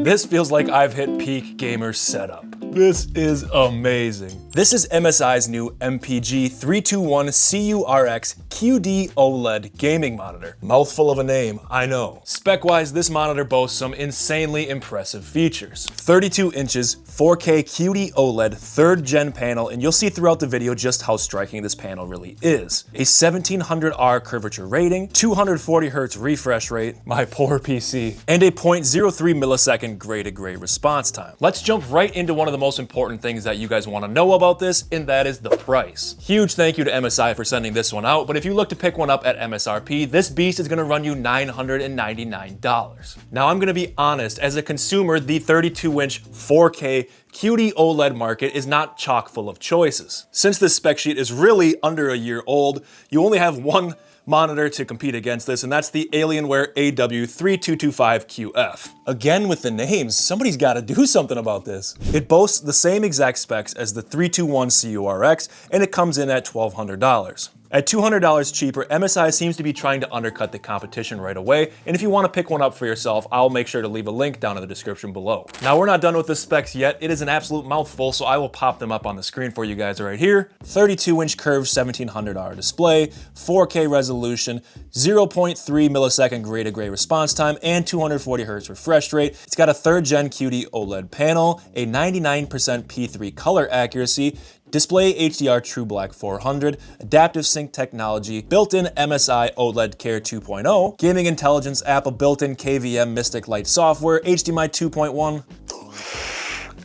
This feels like I've hit peak gamer setup. This is amazing. This is MSI's new MPG 321CURX QD-OLED gaming monitor. Mouthful of a name, I know. Spec-wise, this monitor boasts some insanely impressive features. 32 inches, 4K QD-OLED 3rd gen panel, and you'll see throughout the video just how striking this panel really is. A 1700R curvature rating, 240Hz refresh rate, my poor PC, and a 0.03 millisecond gray-to-gray response time. Let's jump right into one of the most important things that you guys want to know about this, and that is the price. Huge thank you to MSI for sending this one out, but if you look to pick one up at MSRP, this beast is going to run you $999. Now I'm going to be honest, as a consumer, the 32-inch 4K QD-OLED market is not chock full of choices. Since this spec sheet is really under a year old, you only have one monitor to compete against this, and that's the Alienware AW3225QF. Again with the names, somebody's got to do something about this. It boasts the same exact specs as the 321CURX, and it comes in at $1,200. At $200 cheaper, MSI seems to be trying to undercut the competition right away, and if you want to pick one up for yourself, I'll make sure to leave a link down in the description below. Now we're not done with the specs yet. It is an absolute mouthful, so I will pop them up on the screen for you guys right here. 32-inch curved 1700R display, 4K resolution, 0.3 millisecond gray-to-gray response time, and 240Hz refresh rate. It's got a 3rd gen QD-OLED panel, a 99% P3 color accuracy, display HDR True Black 400, adaptive sync technology, built-in MSI OLED Care 2.0, gaming intelligence app, a built-in KVM Mystic Light software, HDMI 2.1,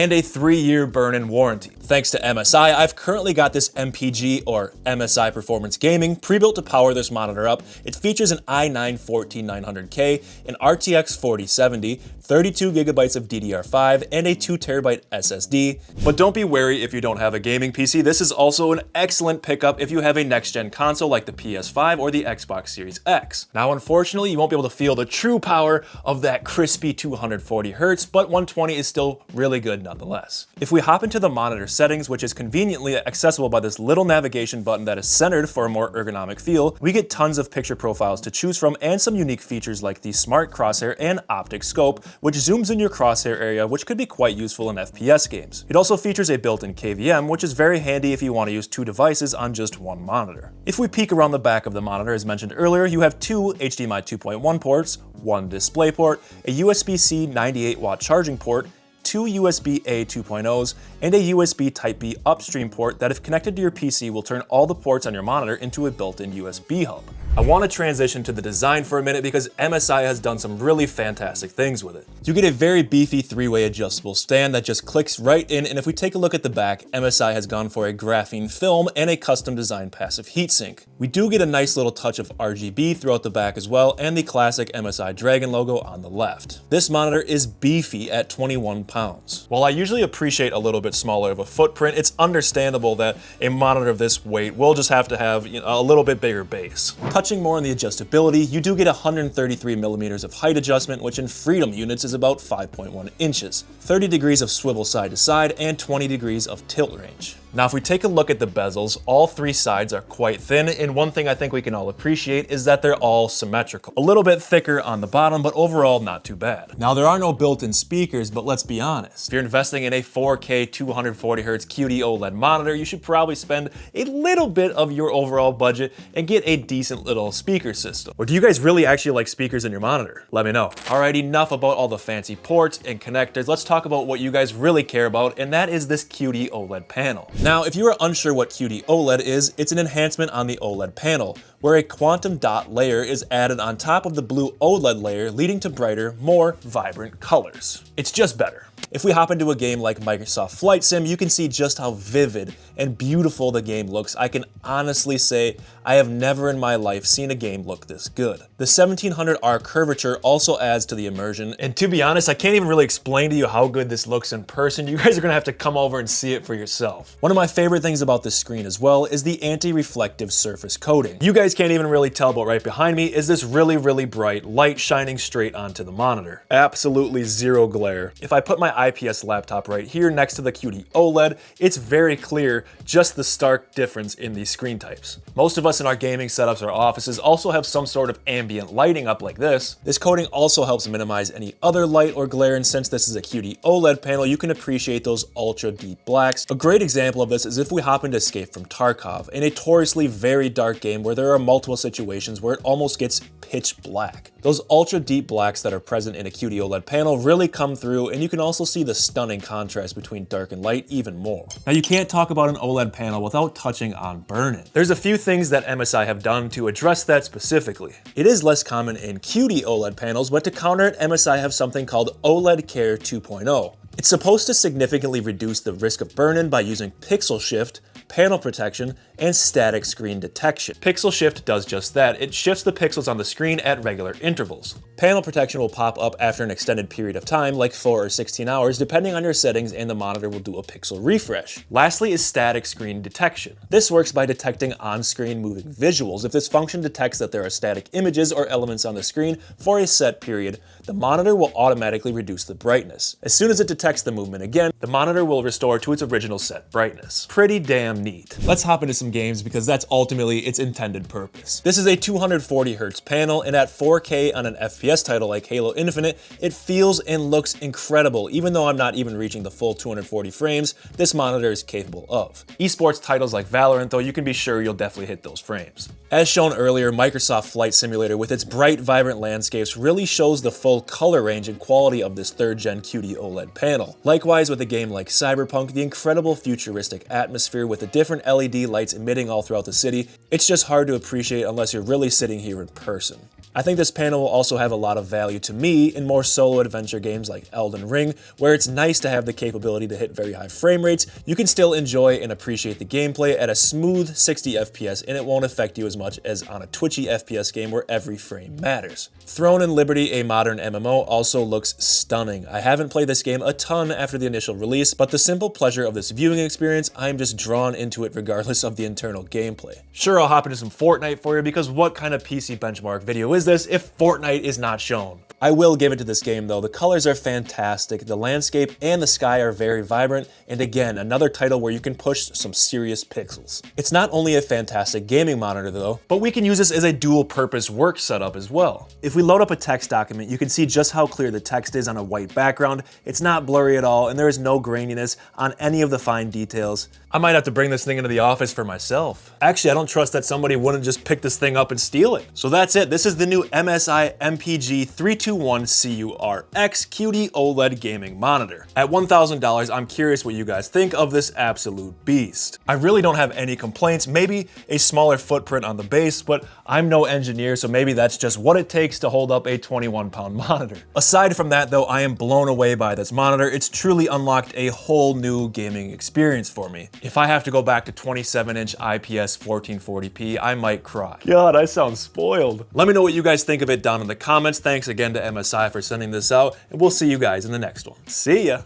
and a 3-year burn-in warranty. Thanks to MSI, I've currently got this MPG, or MSI Performance Gaming, pre-built to power this monitor up. It features an i9-14900K, an RTX 4070, 32 gigabytes of DDR5, and a 2 terabyte SSD. But don't be wary if you don't have a gaming PC. This is also an excellent pickup if you have a next-gen console like the PS5 or the Xbox Series X. Now, unfortunately, you won't be able to feel the true power of that crispy 240Hz, but 120 is still really good nonetheless. If we hop into the monitor settings, which is conveniently accessible by this little navigation button that is centered for a more ergonomic feel, we get tons of picture profiles to choose from and some unique features like the smart crosshair and optic scope, which zooms in your crosshair area, which could be quite useful in FPS games. It also features a built-in KVM, which is very handy if you want to use 2 devices on just one monitor. If we peek around the back of the monitor, as mentioned earlier, you have 2 HDMI 2.1 ports, 1 display port, a USB-C 98-watt charging port, 2 USB-A 2.0s, and a USB Type-B upstream port that, if connected to your PC, will turn all the ports on your monitor into a built-in USB hub. I want to transition to the design for a minute because MSI has done some really fantastic things with it. You get a very beefy 3-way adjustable stand that just clicks right in, and if we take a look at the back, MSI has gone for a graphene film and a custom designed passive heatsink. We do get a nice little touch of RGB throughout the back as well, and the classic MSI Dragon logo on the left. This monitor is beefy at 21 pounds. While I usually appreciate a little bit smaller of a footprint, it's understandable that a monitor of this weight will just have to have a little bit bigger base. Touching more on the adjustability, you do get 133 millimeters of height adjustment, which in Freedom units is about 5.1 inches, 30 degrees of swivel side to side, and 20 degrees of tilt range. Now, if we take a look at the bezels, all 3 sides are quite thin, and one thing I think we can all appreciate is that they're all symmetrical. A little bit thicker on the bottom, but overall not too bad. Now, there are no built-in speakers, but let's be honest. If you're investing in a 4K 240Hz QD-OLED monitor, you should probably spend a little bit of your overall budget and get a decent little speaker system. Or do you guys really actually like speakers in your monitor? Let me know. All right, enough about all the fancy ports and connectors. Let's talk about what you guys really care about, and that is this QD-OLED panel. Now, if you are unsure what QD-OLED is, it's an enhancement on the OLED panel, where a quantum dot layer is added on top of the blue OLED layer, leading to brighter, more vibrant colors. It's just better. If we hop into a game like Microsoft Flight Sim, you can see just how vivid and beautiful the game looks. I can honestly say I have never in my life seen a game look this good. The 1700R curvature also adds to the immersion, and to be honest, I can't even really explain to you how good this looks in person. You guys are gonna have to come over and see it for yourself. One of my favorite things about this screen as well is the anti-reflective surface coating. You guys can't even really tell, but right behind me is this really bright light shining straight onto the monitor. Absolutely zero glare. If I put my my IPS laptop right here next to the QD-OLED, it's very clear just the stark difference in these screen types. Most of us in our gaming setups or offices also have some sort of ambient lighting up like this. This coating also helps minimize any other light or glare, and since this is a QD-OLED panel, you can appreciate those ultra deep blacks. A great example of this is if we happen to Escape from Tarkov, in a notoriously very dark game where there are multiple situations where it almost gets pitch black. Those ultra deep blacks that are present in a QD-OLED panel really come through, and you can also see the stunning contrast between dark and light even more. Now you can't talk about an OLED panel without touching on burn-in. There's a few things that MSI have done to address that specifically. It is less common in QD-OLED panels, but to counter it, MSI have something called OLED Care 2.0. It's supposed to significantly reduce the risk of burn-in by using pixel shift, panel protection, and static screen detection. Pixel shift does just that. It shifts the pixels on the screen at regular intervals. Panel protection will pop up after an extended period of time, like 4 or 16 hours, depending on your settings, and the monitor will do a pixel refresh. Lastly is static screen detection. This works by detecting on-screen moving visuals. If this function detects that there are static images or elements on the screen for a set period, the monitor will automatically reduce the brightness. As soon as it detects the movement again, the monitor will restore to its original set brightness. Pretty damn neat. Let's hop into some games because that's ultimately its intended purpose. This is a 240Hz panel, and at 4K on an FPS title like Halo Infinite, it feels and looks incredible. Even though I'm not even reaching the full 240 frames, this monitor is capable of. Esports titles like Valorant though, you can be sure you'll definitely hit those frames. As shown earlier, Microsoft Flight Simulator with its bright, vibrant landscapes really shows the full color range and quality of this 3rd gen QD-OLED panel. Likewise with a game like Cyberpunk, the incredible futuristic atmosphere with the different LED lights emitting all throughout the city, it's just hard to appreciate unless you're really sitting here in person. I think this panel will also have a lot of value to me in more solo adventure games like Elden Ring, where it's nice to have the capability to hit very high frame rates. You can still enjoy and appreciate the gameplay at a smooth 60 FPS, and it won't affect you as much as on a twitchy FPS game where every frame matters. Throne and Liberty, a modern MMO, also looks stunning. I haven't played this game a ton after the initial release, but the simple pleasure of this viewing experience, I'm just drawn into it regardless of the internal gameplay. Sure, I'll hop into some Fortnite for you because what kind of PC benchmark video is this if Fortnite is not shown? I will give it to this game though. The colors are fantastic, the landscape and the sky are very vibrant, and again, another title where you can push some serious pixels. It's not only a fantastic gaming monitor though, but we can use this as a dual-purpose work setup as well. If we load up a text document, you can see just how clear the text is on a white background. It's not blurry at all, and there is no graininess on any of the fine details. I might have to bring this thing into the office for myself. Actually, I don't trust that somebody wouldn't just pick this thing up and steal it. So that's it. This is the new MSI MPG 321CURX QD-OLED gaming monitor. At $1,000, I'm curious what you guys think of this absolute beast. I really don't have any complaints, maybe a smaller footprint on the base, but I'm no engineer, so maybe that's just what it takes to hold up a 21-pound monitor. Aside from that though, I am blown away by this monitor. It's truly unlocked a whole new gaming experience for me. If I have to go back to 27-inch IPS 1440p, I might cry. God, I sound spoiled. Let me know what you guys think of it down in the comments. Thanks again to MSI for sending this out, and we'll see you guys in the next one. See ya.